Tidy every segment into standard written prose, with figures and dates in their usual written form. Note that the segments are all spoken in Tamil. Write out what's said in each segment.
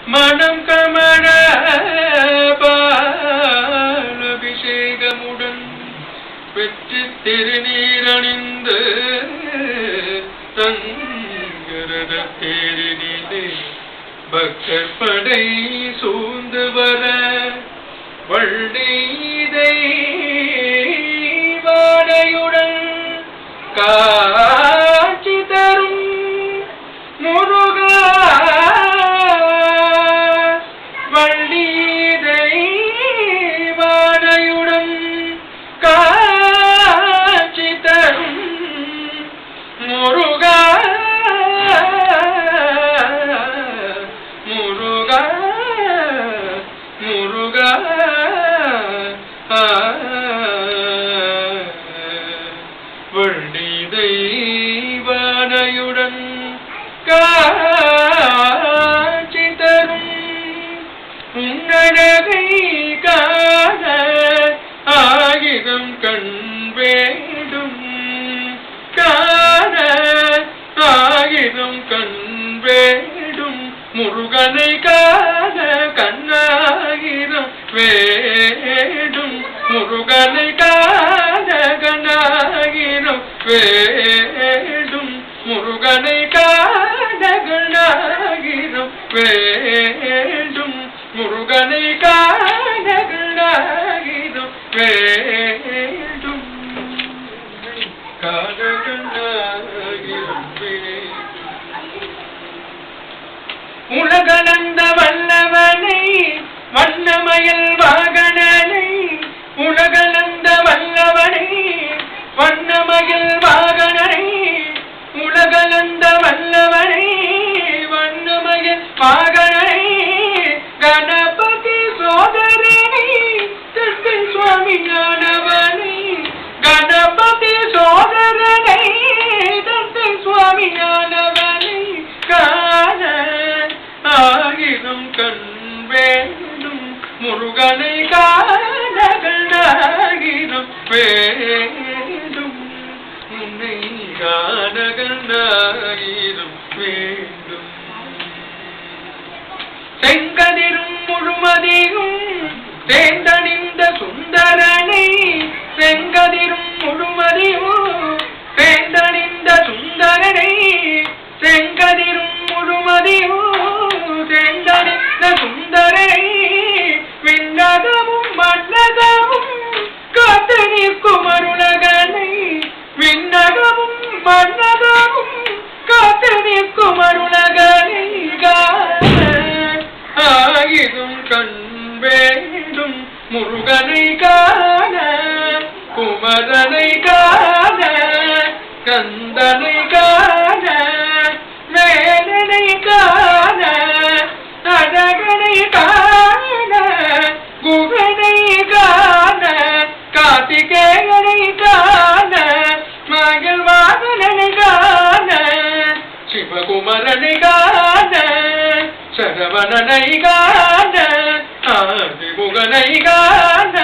மனம் கமழ பாலபிஷேகமுடன் பெற்று திருநீரணிந்து தங்கரத தேரினிலே பக்தர் படை சூழ்ந்து வர வள்ளீதை வாடையுடன் காட்சி தரும் முருகா வள்ளீதை வாடையுடன் காட்சி தரும் முருகா முருகா முருகா வள்ளீதை வாடையுடன் காட்சி தரும் உன்னழகை காண ஆயிரம் கண் வேண்டும் காண ஆயிரம் கண் வேண்டும் முருகனை காண கண்ணாயிரம் வேண்டும் முருகனை காண கண்ணாயிரம் வேண்டும் முருகனை காண கண்ணாயிரம் வேண்டும் முருகனை காண கண்ணாயிரம் வேண்டும் காண கண்ணாயிரம் வேண்டும் உலகளந்த வல்லவனை வண்ணமயில் வாகனனை உலகளந்த வல்லவனை வண்ணமயில் வாகனனை உலகளந்த வல்லவனை வண்ணமயில் வாகனனை கணபதி சோதரனை தந்தை சுவாமி ஞானவனை கணபதி சோதரனை தந்தை சுவாமி ஞானவனை காண ஆயிரம் கண் வேண்டும் முருகனை காண கண்ணாயிரம் வேண்டும் உன்னை காண கண்ணாயிரம் வேண்டும் செங்கதிரும் முழுமதியும் தேர்ந்தணிந்த சுந்தரனை செங்கதிரும் முழுமதியும் தேர்ந்தணிந்த சுந்தரனை செங்கதிரும் முழுமதியும் தேர்ந்தணிந்த சுந்தரனை விண்ணகமும் மன்னகமும் காத்து நிற்கும் அருளகனை விண்ணகமும் மன்னகமும் காத்து நிற்கும் அருளகனை ஆயிரும் கண் வேண்டும் முருகனை காண குமரனை காண கந்தனை காண வேலனை காண அழகனை காண குகனை காண கார்த்திகேயனை காண மகள் வாகனனை காண சிவகுமரனை காண சரவணனை காண ஆதிமுகனை காண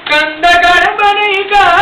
கந்த கடம்பனை காண